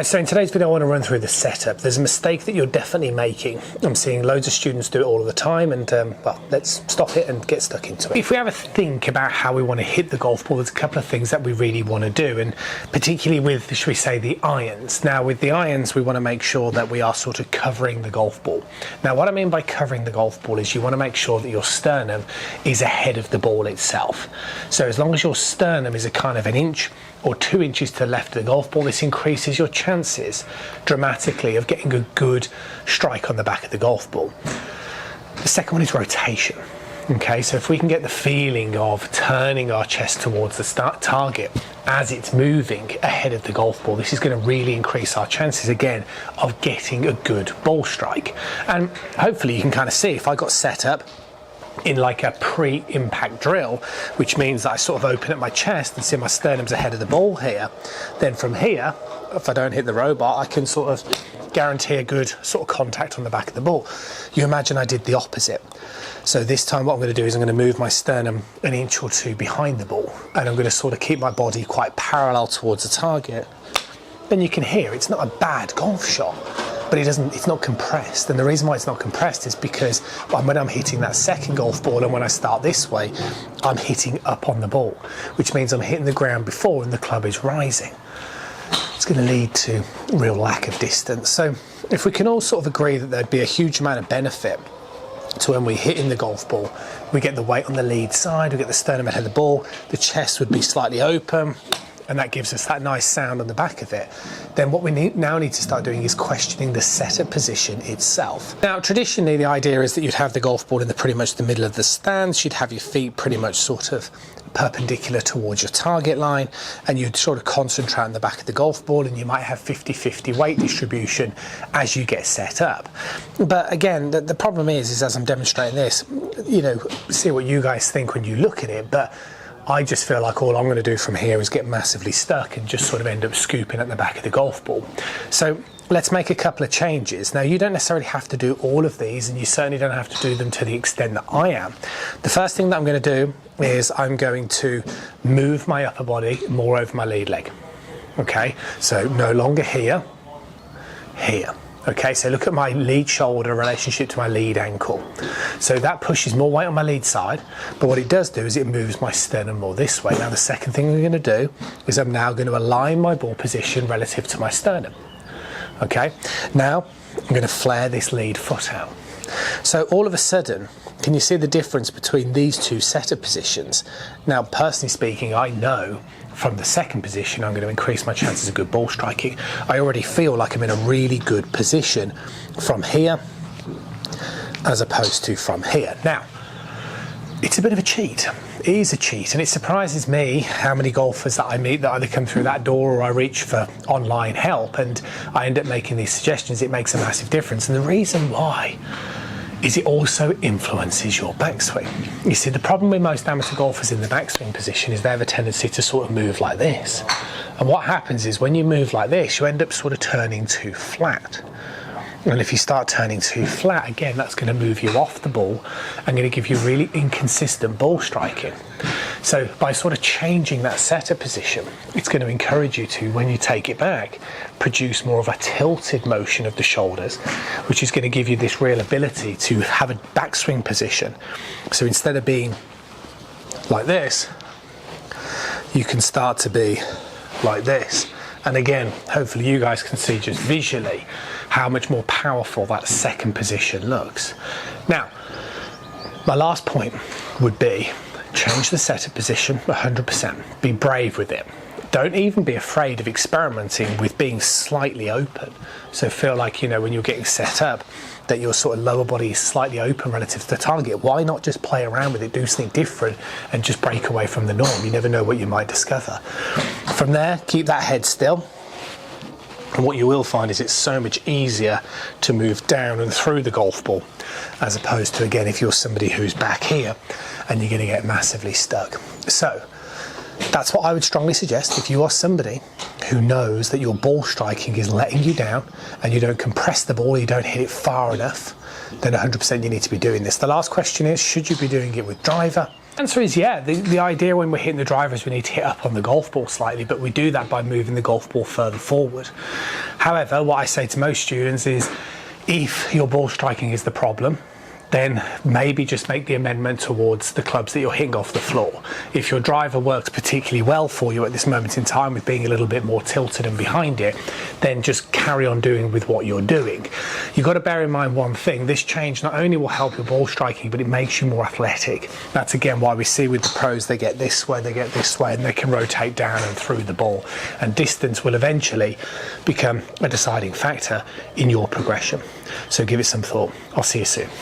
So in today's video I want to run through the setup. There's a mistake that you're definitely making. I'm seeing loads of students do it all of the time and well, let's stop it and get stuck into it. If we have a think about how we want to hit the golf ball, there's a couple of things that we really want to do, and particularly with, should we say, the irons. Now with the irons we want to make sure that we are sort of covering the golf ball. Now what I mean by covering the golf ball is you want to make sure that your sternum is ahead of the ball itself. So as long as your sternum is a kind of an inch or 2 inches to the left of the golf ball, this increases your chances dramatically of getting a good strike on the back of the golf ball. The second one is rotation. Okay, so if we can get the feeling of turning our chest towards the target as it's moving ahead of the golf ball, this is going to really increase our chances again of getting a good ball strike. And hopefully you can kind of see, if I got set up in like a pre-impact drill, which means that I sort of open up my chest and see my sternum's ahead of the ball here, then from here, if I don't hit the robot, I can sort of guarantee a good sort of contact on the back of the ball. You imagine I did the opposite. So this time what I'm going to do is I'm going to move my sternum an inch or two behind the ball, and I'm going to sort of keep my body quite parallel towards the target. Then you can hear it's not a bad golf shot, but it's not compressed. And the reason why it's not compressed is because when I'm hitting that second golf ball and when I start this way, I'm hitting up on the ball, which means I'm hitting the ground before and the club is rising. It's going to lead to real lack of distance. So if we can all sort of agree that there'd be a huge amount of benefit to when we hit in the golf ball, we get the weight on the lead side, we get the sternum ahead of the ball, the chest would be slightly open, and that gives us that nice sound on the back of it, then what we now need to start doing is questioning the setup position itself. Now traditionally the idea is that you'd have the golf ball in pretty much the middle of the stance, you'd have your feet pretty much sort of perpendicular towards your target line, and you'd sort of concentrate on the back of the golf ball, and you might have 50-50 weight distribution as you get set up. But again, the problem is as I'm demonstrating this, you know, see what you guys think when you look at it, but I just feel like all I'm going to do from here is get massively stuck and just sort of end up scooping at the back of the golf ball. So let's make a couple of changes. Now you don't necessarily have to do all of these, and you certainly don't have to do them to the extent that I am. The first thing that I'm going to do is I'm going to move my upper body more over my lead leg. Okay, so no longer here, here. Okay, so look at my lead shoulder relationship to my lead ankle. So that pushes more weight on my lead side, but what it does do is it moves my sternum more this way. Now the second thing we're going to do is I'm now going to align my ball position relative to my sternum. Okay, now I'm going to flare this lead foot out. So all of a sudden, can you see the difference between these two setup positions? Now personally speaking, I know from the second position I'm going to increase my chances of good ball striking. I already feel like I'm in a really good position from here as opposed to from here. Now it's a bit of a cheat. It is a cheat, and it surprises me how many golfers that I meet that either come through that door or I reach for online help and I end up making these suggestions. It makes a massive difference, and the reason why is it also influences your backswing. You see, the problem with most amateur golfers in the backswing position is they have a tendency to sort of move like this. And what happens is when you move like this, you end up sort of turning too flat. And if you start turning too flat, again, that's going to move you off the ball and going to give you really inconsistent ball striking. So by sort of changing that setup position, it's going to encourage you to, when you take it back, produce more of a tilted motion of the shoulders, which is going to give you this real ability to have a backswing position. So instead of being like this, you can start to be like this. And again, hopefully you guys can see just visually how much more powerful that second position looks. Now, my last point would be change the setup position 100%. Be brave with it. Don't even be afraid of experimenting with being slightly open. So feel like, you know, when you're getting set up, that your sort of lower body is slightly open relative to the target. Why not just play around with it, do something different, and just break away from the norm? You never know what you might discover. From there, keep that head still. And what you will find is it's so much easier to move down and through the golf ball, as opposed to, again, if you're somebody who's back here and you're going to get massively stuck. So that's what I would strongly suggest. If you are somebody who knows that your ball striking is letting you down and you don't compress the ball, you don't hit it far enough, then 100% you need to be doing this. The last question is, should you be doing it with driver Answer is yeah. The idea when we're hitting the driver is we need to hit up on the golf ball slightly, but we do that by moving the golf ball further forward. However, what I say to most students is, if your ball striking is the problem, then maybe just make the amendment towards the clubs that you're hitting off the floor. If your driver works particularly well for you at this moment in time with being a little bit more tilted and behind it, then just carry on doing with what you're doing. You've got to bear in mind one thing: this change not only will help your ball striking, but it makes you more athletic. That's again why we see with the pros, they get this way, and they can rotate down and through the ball. And distance will eventually become a deciding factor in your progression. So give it some thought. I'll see you soon.